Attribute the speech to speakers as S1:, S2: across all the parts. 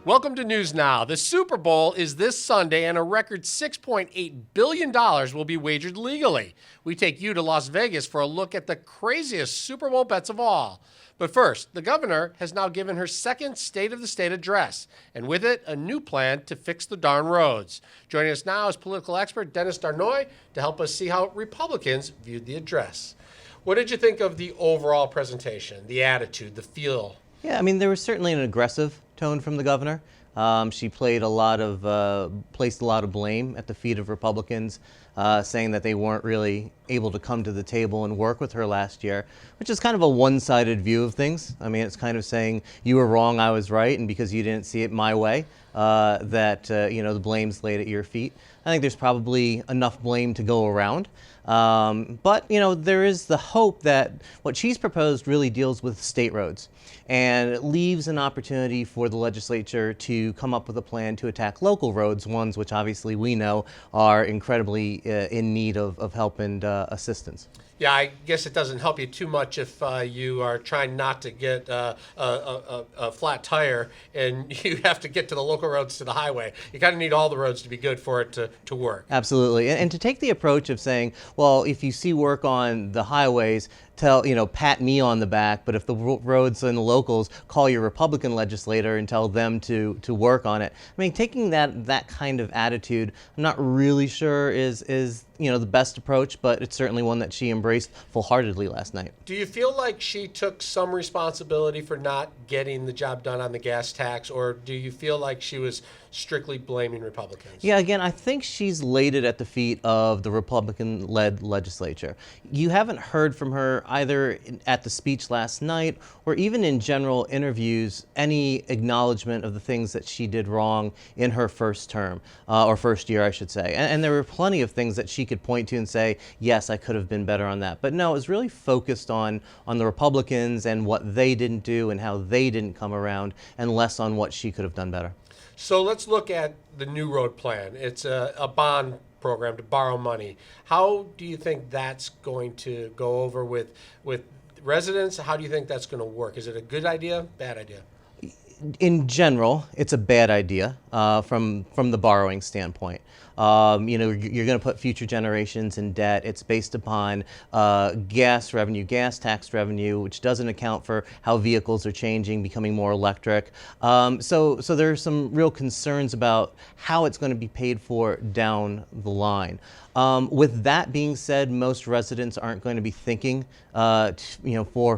S1: Welcome to News Now. The Super Bowl is this Sunday, and a record $6.8 billion will be wagered legally. We take you to Las Vegas for a look at the craziest Super Bowl bets of all. But first, the governor has now given her second State of the State address, and with it, a new plan to fix the darn roads. Joining us now is political expert Dennis Darnoy to help us see how Republicans viewed the address. What did you think of the overall presentation, the attitude, the feel?
S2: Yeah, I mean, there was certainly an aggressive tone from the governor. She placed a lot of blame at the feet of Republicans, saying that they weren't really able to come to the table and work with her last year, which is kind of a one-sided view of things. I mean, it's kind of saying you were wrong, I was right, and because you didn't see it my way, the blame's laid at your feet. I think there's probably enough blame to go around. But there is the hope that what she's proposed really deals with state roads, and it leaves an opportunity for the legislature to come up with a plan to attack local roads, ones which obviously we know are incredibly in need of help and assistance.
S1: Yeah, I guess it doesn't help you too much if you are trying not to get a flat tire and you have to get to the local roads to the highway. You kind of need all the roads to be good for it to work.
S2: Absolutely. And to take the approach of saying, well, if you see work on the highways, pat me on the back, but if the roads and the locals, call your Republican legislator and tell them to work on it. I mean, taking that kind of attitude, I'm not really sure is the best approach, but it's certainly one that she embraced full-heartedly last night.
S1: Do you feel like she took some responsibility for not getting the job done on the gas tax, or do you feel like she was strictly blaming Republicans?
S2: Yeah, again, I think she's laid it at the feet of the Republican-led legislature. You haven't heard from her either at the speech last night or even in general interviews any acknowledgement of the things that she did wrong in her first term, or first year, I should say. And there were plenty of things that she could point to and say, yes, I could have been better on that. But no, it was really focused on the Republicans and what they didn't do and how they didn't come around, and less on what she could have done better.
S1: So let's look at the new road plan. It's a bond program to borrow money. How do you think that's going to go over with residents? How do you think that's going to work? Is it a good idea, bad idea?
S2: In general, it's a bad idea from the borrowing standpoint. You're going to put future generations in debt. It's based upon gas tax revenue, which doesn't account for how vehicles are changing, becoming more electric. So there are some real concerns about how it's going to be paid for down the line. With that being said, most residents aren't going to be thinking 4,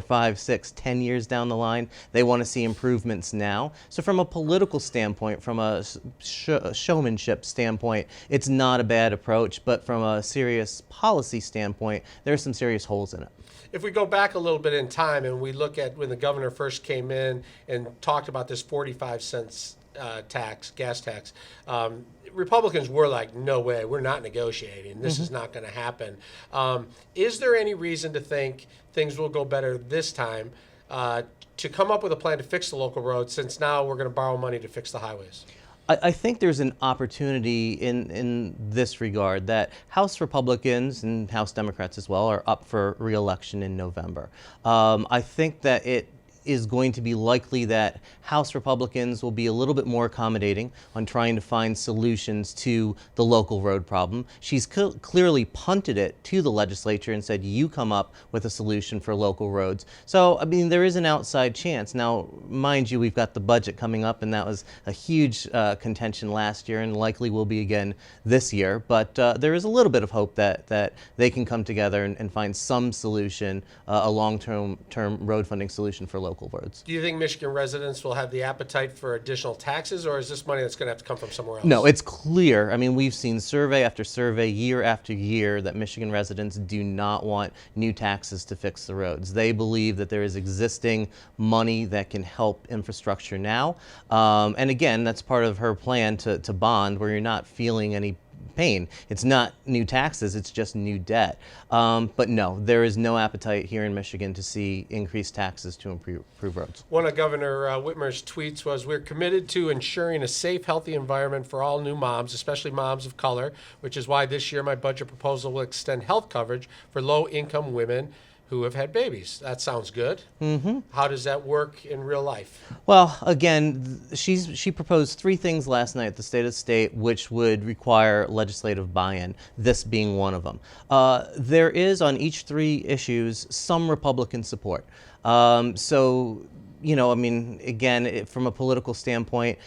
S2: 5, 6, 10 years down the line. They want to see improvements now. So from a political standpoint, from a showmanship standpoint, it's not a bad approach, but from a serious policy standpoint, there are some serious holes in it.
S1: If we go back a little bit in time and we look at when the governor first came in and talked about this 45 cents gas tax, Republicans were like, no way, we're not negotiating. This is not going to happen. Is there any reason to think things will go better this time to come up with a plan to fix the local roads, since now we're going to borrow money to fix the highways?
S2: I think there's an opportunity in this regard that House Republicans and House Democrats as well are up for re-election in November. I think that it is going to be likely that House Republicans will be a little bit more accommodating on trying to find solutions to the local road problem. She's clearly punted it to the legislature and said, you come up with a solution for local roads. So, I mean, there is an outside chance. Now, mind you, we've got the budget coming up, and that was a huge contention last year and likely will be again this year. But there is a little bit of hope that they can come together and find some solution, a long-term road funding solution for local roads.
S1: Do you think Michigan residents will have the appetite for additional taxes, or is this money that's going to have to come from somewhere else?
S2: No, it's clear. I mean, we've seen survey after survey, year after year, that Michigan residents do not want new taxes to fix the roads. They believe that there is existing money that can help infrastructure now. And again, that's part of her plan to bond, where you're not feeling any pain. It's not new taxes, it's just new debt. But no, there is no appetite here in Michigan to see increased taxes to improve roads.
S1: One of Governor Whitmer's tweets was, we're committed to ensuring a safe, healthy environment for all new moms, especially moms of color, which is why this year my budget proposal will extend health coverage for low-income women who have had babies. That sounds good. Mm-hmm. How does that work in real life?
S2: Well, again, she proposed three things last night at the State of the State, which would require legislative buy-in, this being one of them. There is, on each three issues, some Republican support. So, I mean, again, from a political standpoint,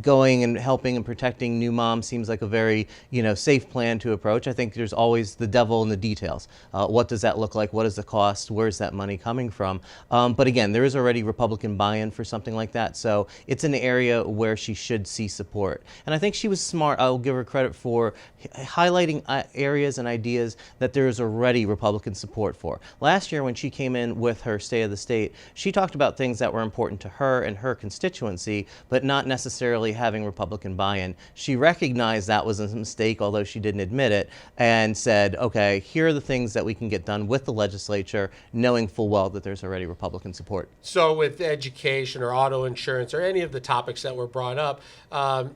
S2: going and helping and protecting new moms seems like a very, safe plan to approach. I think there's always the devil in the details. What does that look like? What is the cost? Where's that money coming from? But again, there is already Republican buy-in for something like that. So it's an area where she should see support. And I think she was smart. I'll give her credit for highlighting areas and ideas that there is already Republican support for. Last year, when she came in with her State of the State, she talked about things that were important to her and her constituency, but not necessarily having Republican buy-in. She recognized that was a mistake, although she didn't admit it, and said, okay, here are the things that we can get done with the legislature, knowing full well that there's already Republican support.
S1: So with education or auto insurance or any of the topics that were brought up,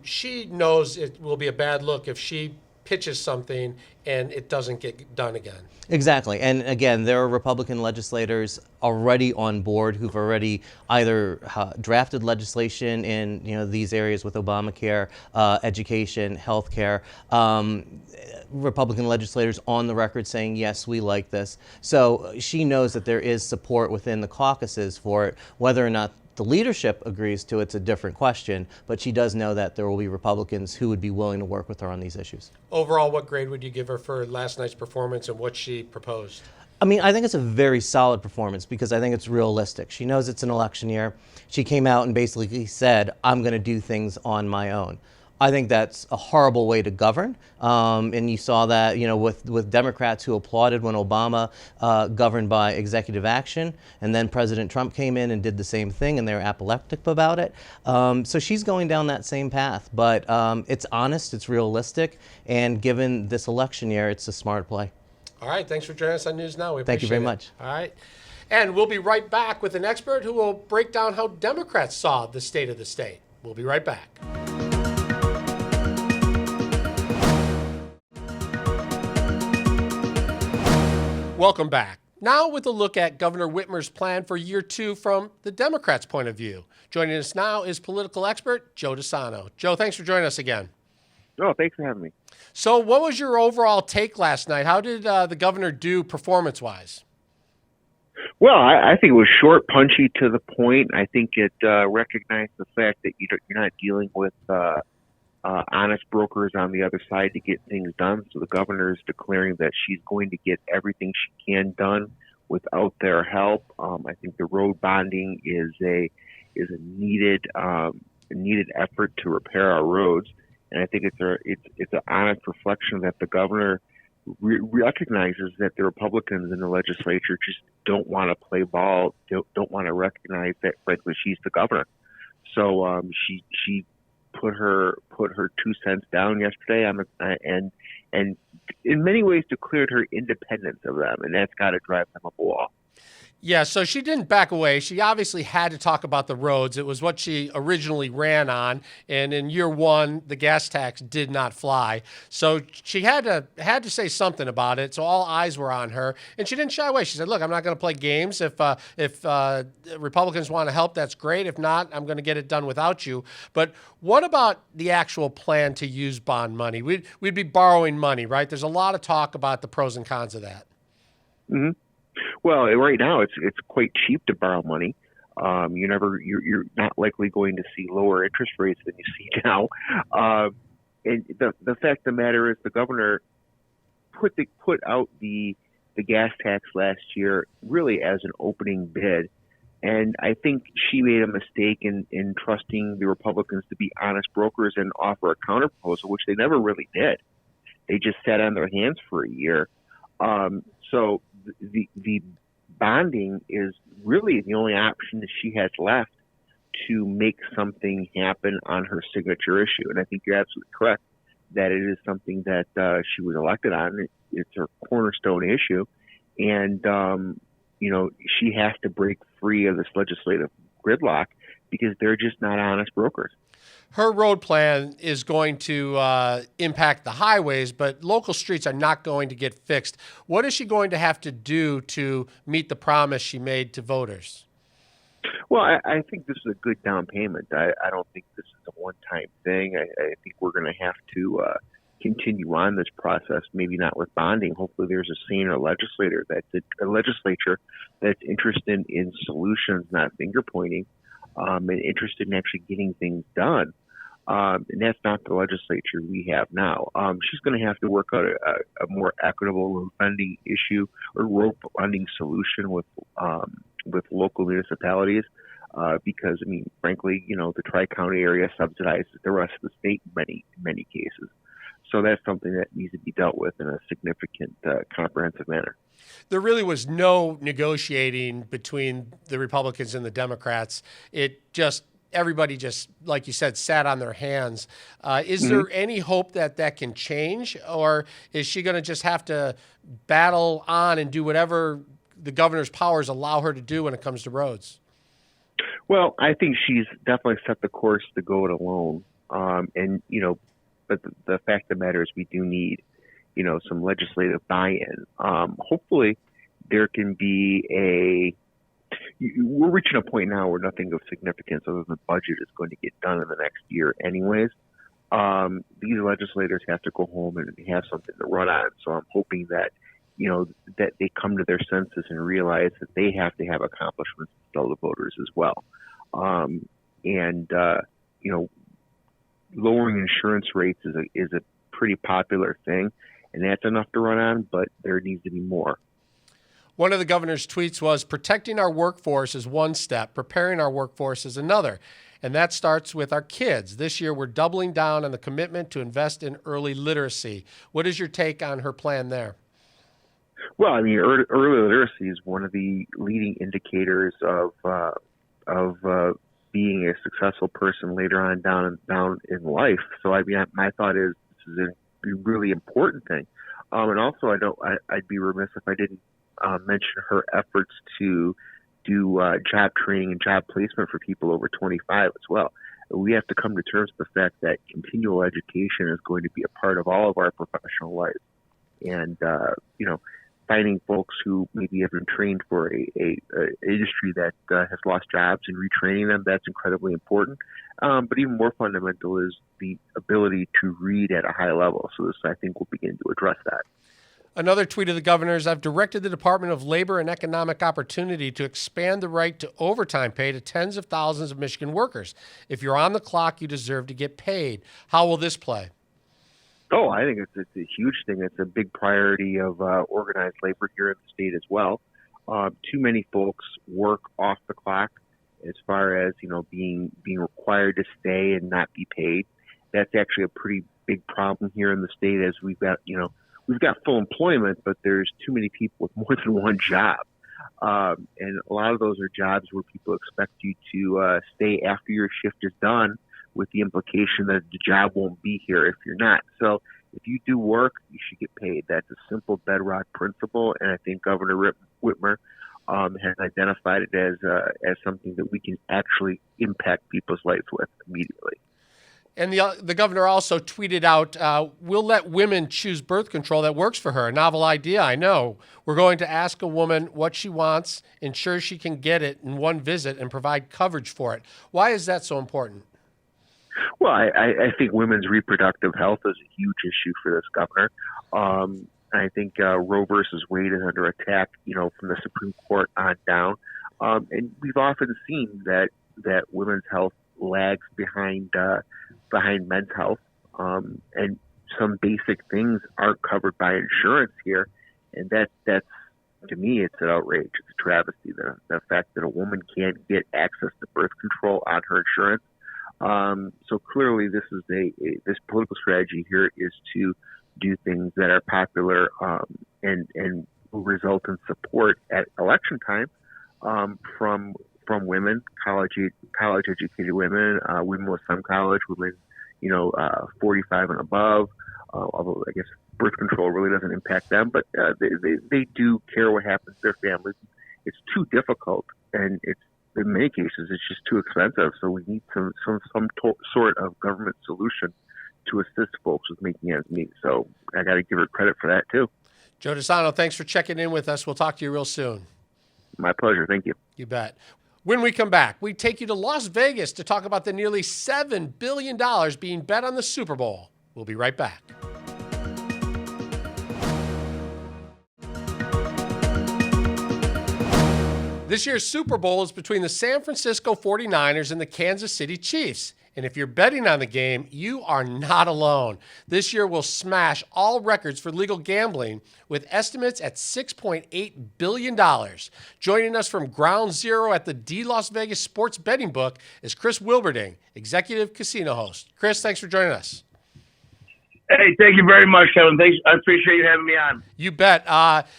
S1: she knows it will be a bad look if she pitches something and it doesn't get done again.
S2: Exactly. And again, there are Republican legislators already on board who've already either drafted legislation in these areas with Obamacare, education, healthcare. Republican legislators on the record saying, yes, we like this. So she knows that there is support within the caucuses for it. Whether or not the leadership agrees to it's a different question, but she does know that there will be Republicans who would be willing to work with her on these issues.
S1: Overall, what grade would you give her for last night's performance and what she proposed?
S2: I mean, I think it's a very solid performance because I think it's realistic. She knows it's an election year. She came out and basically said, I'm going to do things on my own. I think that's a horrible way to govern, and you saw that, with Democrats who applauded when Obama governed by executive action, and then President Trump came in and did the same thing, and they were apoplectic about it. So she's going down that same path, but it's honest, it's realistic, and given this election year, it's a smart play.
S1: All right, thanks for joining us on News Now. We appreciate it.
S2: Thank you very much.
S1: All right. And we'll be right back with an expert who will break down how Democrats saw the state of the state. We'll be right back. Welcome back. Now with a look at Governor Whitmer's plan for year two from the Democrats' point of view. Joining us now is political expert Joe DeSano. Joe, thanks for joining us again.
S3: Oh, thanks for having me.
S1: So what was your overall take last night? How did the governor do performance-wise?
S3: Well, I think it was short, punchy, to the point. I think it recognized the fact that you're not dealing with honest brokers on the other side to get things done. So the governor is declaring that she's going to get everything she can done without their help. I think the road bonding is a needed effort to repair our roads, and I think it's an honest reflection that the governor recognizes that the Republicans in the legislature just don't want to play ball, don't want to recognize that, frankly, she's the governor. So she put her 2 cents down yesterday and in many ways declared her independence of them, and that's got to drive them up a wall.
S1: Yeah, so she didn't back away. She obviously had to talk about the roads. It was what she originally ran on, and in year one, the gas tax did not fly. So she had to say something about it. So all eyes were on her, and she didn't shy away. She said, "Look, I'm not going to play games. If Republicans want to help, that's great. If not, I'm going to get it done without you." But what about the actual plan to use bond money? We'd be borrowing money, right? There's a lot of talk about the pros and cons of that.
S3: Mm-hmm. Well, right now it's quite cheap to borrow money. You're not likely going to see lower interest rates than you see now. And the fact of the matter is, the governor put out the gas tax last year really as an opening bid, and I think she made a mistake in trusting the Republicans to be honest brokers and offer a counterproposal, which they never really did. They just sat on their hands for a year. So the bonding is really the only option that she has left to make something happen on her signature issue. And I think you're absolutely correct that it is something that she was elected on. It's her cornerstone issue. And, she has to break free of this legislative gridlock because they're just not honest brokers.
S1: Her road plan is going to impact the highways, but local streets are not going to get fixed. What is she going to have to do to meet the promise she made to voters?
S3: Well, I think this is a good down payment. I don't think this is a one-time thing. I think we're going to have to continue on this process, maybe not with bonding. Hopefully there's a sane legislature that's interested in solutions, not finger-pointing, and interested in actually getting things done. And that's not the legislature we have now. She's going to have to work out a more equitable road funding issue or road funding solution with local municipalities, because I mean, frankly, the Tri-County area subsidizes the rest of the state in many cases. So that's something that needs to be dealt with in a significant, comprehensive manner.
S1: There really was no negotiating between the Republicans and the Democrats. Everybody just, like you said, sat on their hands. Is there any hope that that can change, or is she going to just have to battle on and do whatever the governor's powers allow her to do when it comes to roads?
S3: Well, I think she's definitely set the course to go it alone. But the fact of the matter is we do need, some legislative buy-in. Hopefully there can be we're reaching a point now where nothing of significance other than the budget is going to get done in the next year anyways. These legislators have to go home and have something to run on. So I'm hoping that, that they come to their senses and realize that they have to have accomplishments to tell the voters as well. Lowering insurance rates is a pretty popular thing, and that's enough to run on, but there needs to be more.
S1: One of the governor's tweets was, protecting our workforce is one step, preparing our workforce is another. And that starts with our kids. This year, we're doubling down on the commitment to invest in early literacy. What is your take on her plan there?
S3: Well, I mean, early literacy is one of the leading indicators of being a successful person later on down in life. So, I mean, my thought is this is a really important thing. And also, I'd be remiss if I didn't mention her efforts to do job training and job placement for people over 25 as well. We have to come to terms with the fact that continual education is going to be a part of all of our professional life. And, finding folks who maybe have been trained for a industry that has lost jobs and retraining them, that's incredibly important. But even more fundamental is the ability to read at a high level. So this, I think, will begin to address that.
S1: Another tweet of the governor's, I've directed the Department of Labor and Economic Opportunity to expand the right to overtime pay to tens of thousands of Michigan workers. If you're on the clock, you deserve to get paid. How will this play?
S3: Oh, I think it's a huge thing. It's a big priority of organized labor here in the state as well. Too many folks work off the clock as far as, being required to stay and not be paid. That's actually a pretty big problem here in the state, as we've got full employment, but there's too many people with more than one job. And a lot of those are jobs where people expect you to stay after your shift is done, with the implication that the job won't be here if you're not. So if you do work, you should get paid. That's a simple bedrock principle, and I think Governor Whitmer has identified it as something that we can actually impact people's lives with immediately.
S1: And the governor also tweeted out, we'll let women choose birth control that works for her. A novel idea, I know. We're going to ask a woman what she wants, ensure she can get it in one visit, and provide coverage for it. Why is that so important?
S3: Well, I think women's reproductive health is a huge issue for this governor. I think Roe versus Wade is under attack, from the Supreme Court on down. And we've often seen that women's health lags behind men's health. And some basic things aren't covered by insurance here. And that's to me, it's an outrage. It's a travesty. The fact that a woman can't get access to birth control on her insurance. So clearly this is this political strategy here is to do things that are popular, and will result in support at election time, from women, college educated women, women with some college, women, 45 and above, although I guess birth control really doesn't impact them, but, they do care what happens to their families. It's too difficult, and it's in many cases, it's just too expensive. So we need some sort of government solution to assist folks with making ends meet. So I got to give her credit for that too.
S1: Joe DeSano, thanks for checking in with us. We'll talk to you real soon.
S3: My pleasure. Thank you.
S1: You bet. When we come back, we take you to Las Vegas to talk about the nearly $7 billion being bet on the Super Bowl. We'll be right back. This year's Super Bowl is between the San Francisco 49ers and the Kansas City Chiefs. And if you're betting on the game, you are not alone. This year will smash all records for legal gambling with estimates at $6.8 billion. Joining us from ground zero at the Las Vegas Sports Betting Book is Chris Wilberding, executive casino host. Chris, thanks for joining us.
S4: Hey, thank you very much, Kevin. Thanks. I appreciate you having me on.
S1: You bet.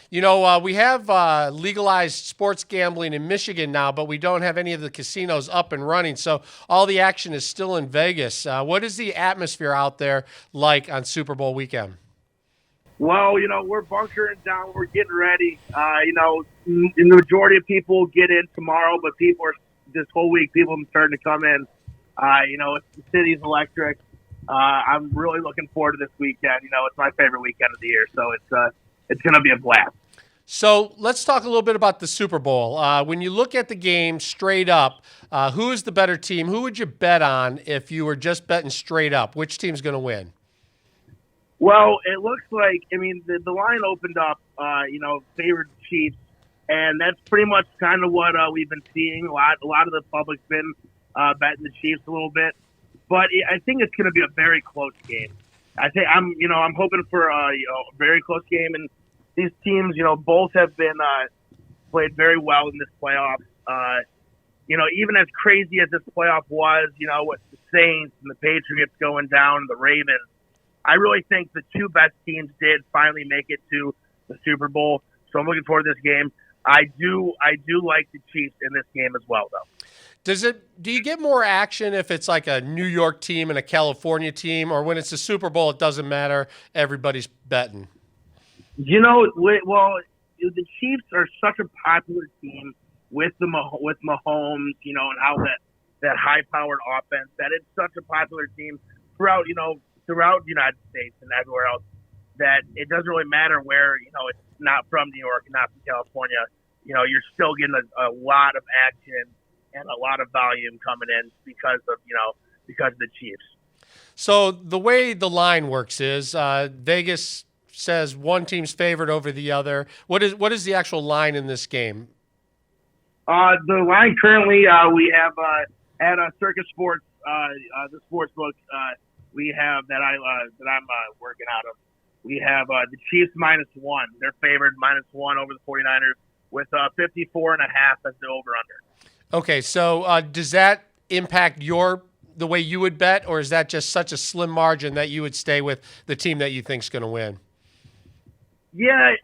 S1: We have legalized sports gambling in Michigan now, but we don't have any of the casinos up and running. So all the action is still in Vegas. What is the atmosphere out there like on Super Bowl weekend?
S4: Well, we're bunkering down. We're getting ready. The majority of people get in tomorrow, but this whole week, people are starting to come in. The city's electric. I'm really looking forward to this weekend. It's my favorite weekend of the year, so it's going to be a blast.
S1: So let's talk a little bit about the Super Bowl. When you look at the game straight up, who is the better team? Who would you bet on if you were just betting straight up? Which team's going to win?
S4: Well, it looks like, the line opened up, favored Chiefs, and that's pretty much kind of what we've been seeing. A lot of the public's been betting the Chiefs a little bit. But I think it's going to be a very close game. I'm hoping for a very close game, and these teams, both have been played very well in this playoff. Even as crazy as this playoff was, with the Saints and the Patriots going down, and the Ravens, I really think the two best teams did finally make it to the Super Bowl. So I'm looking forward to this game. I do like the Chiefs in this game as well, though.
S1: Do you get more action if it's like a New York team and a California team, or when it's the Super Bowl, it doesn't matter, everybody's betting?
S4: Well, the Chiefs are such a popular team with Mahomes, and how that high-powered offense, that it's such a popular team throughout the United States and everywhere else, that it doesn't really matter where, it's not from New York and not from California. You're still getting a lot of action and a lot of volume coming in because of the Chiefs.
S1: So the way the line works is Vegas says one team's favored over the other. What is the actual line in this game?
S4: The line currently we have at Circus Sports, the sports book we have that I'm working out of. We have the Chiefs -1. They're favored -1 over the 49ers with 54.5 as the over/under.
S1: Okay, so does that impact the way you would bet, or is that just such a slim margin that you would stay with the team that you think is going to win?
S4: Yeah,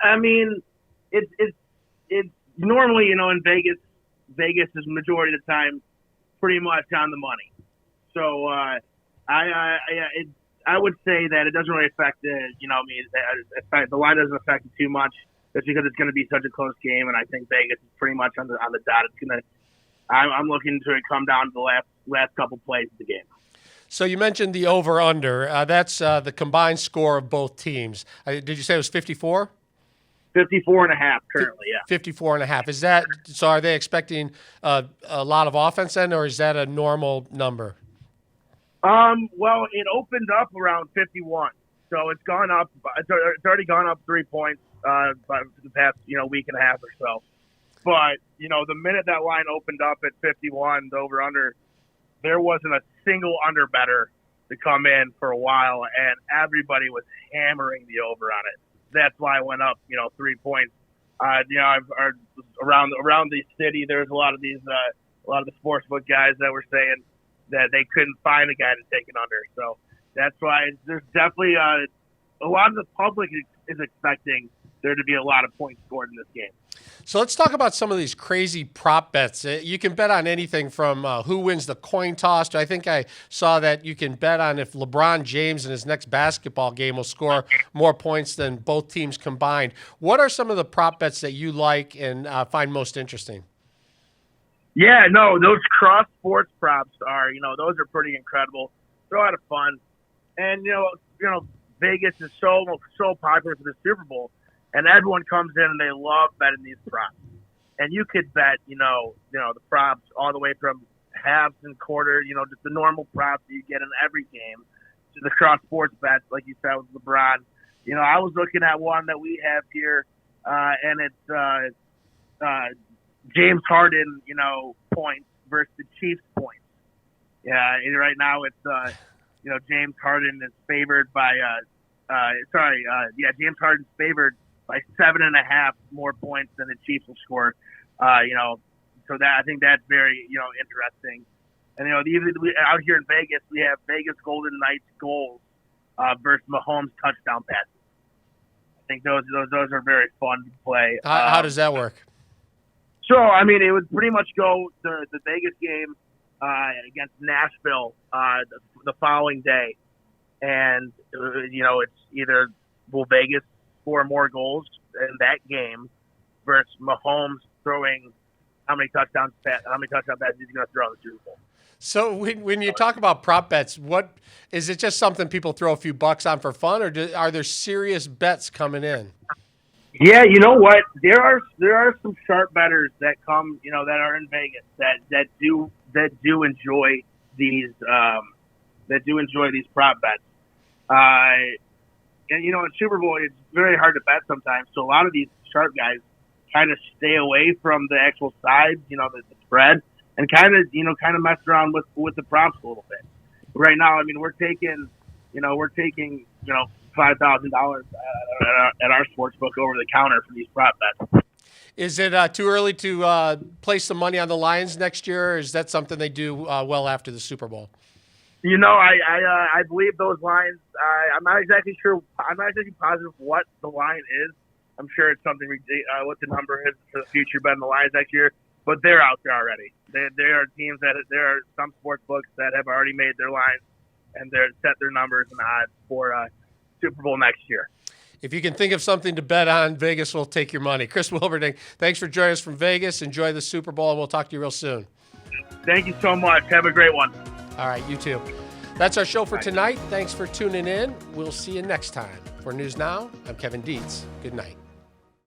S4: it's normally in Vegas is majority of the time pretty much on the money. So I would say that it doesn't really affect the line doesn't affect it too much, just because it's going to be such a close game, and I think Vegas is pretty much on the dot. It's going to. I'm looking to come down to the last couple plays of the game.
S1: So you mentioned the over/under. That's the combined score of both teams. Did you say it was 54?
S4: 54.5 currently, yeah.
S1: 54.5. Is that so? Are they expecting a lot of offense then, or is that a normal number?
S4: Well, it opened up around 51, so it's gone up. It's already gone up 3 points for the past week and a half or so. But, the minute that line opened up at 51, the over-under, there wasn't a single under-better to come in for a while, and everybody was hammering the over on it. That's why it went up, 3 points. Around the city, there's a lot of the sportsbook guys that were saying that they couldn't find a guy to take it under. So that's why there's definitely a lot of the public is expecting there to be a lot of points scored in this game.
S1: So let's talk about some of these crazy prop bets. You can bet on anything from who wins the coin toss to I think I saw that you can bet on if LeBron James in his next basketball game will score more points than both teams combined. What are some of the prop bets that you like and find most interesting?
S4: Yeah, no, those cross sports props are, those are pretty incredible. They're a lot of fun. And, Vegas is so popular for the Super Bowl, and everyone comes in and they love betting these props. And you could bet, the props all the way from halves and quarter, just the normal props that you get in every game to the cross sports bets, like you said with LeBron. I was looking at one that we have here, and it's James Harden, points versus the Chiefs points. Yeah, right now it's James Harden is favored by James Harden's favored by 7.5 more points than the Chiefs will score. So that I think that's very interesting. And even out here in Vegas, we have Vegas Golden Knights goals versus Mahomes touchdown passes. I think those are very fun to play.
S1: How does that work?
S4: So I mean, it would pretty much go the Vegas game against Nashville the following day, and it's either will Vegas score more goals in that game versus Mahomes throwing how many touchdown passes he's going to throw in the Super Bowl.
S1: So when you talk about prop bets, what is it? Just something people throw a few bucks on for fun, or are there serious bets coming in?
S4: Yeah, you know what? There are some sharp bettors that come, that are in Vegas that do enjoy these prop bets. And in Super Bowl, it's very hard to bet sometimes. So a lot of these sharp guys kind of stay away from the actual sides, the spread, and kind of mess around with the props a little bit. Right now, I mean, we're taking $5,000 at our sports book over the counter for these prop bets.
S1: Is it too early to place some money on the Lions next year, or is that something they do well after the Super Bowl?
S4: I believe those lines. I'm not exactly sure. I'm not exactly positive what the line is. I'm sure it's something what the number is for the future bet on the Lions next year. But they're out there already. There are teams there are some sports books that have already made their lines and they're set their numbers and odds for Super Bowl next year.
S1: If you can think of something to bet on, Vegas will take your money. Chris Wilberding, thanks for joining us from Vegas. Enjoy the Super Bowl, and we'll talk to you real soon.
S4: Thank you so much. Have a great one.
S1: All right, you too. That's our show for tonight. Thanks for tuning in. We'll see you next time. For News Now, I'm Kevin Dietz. Good night.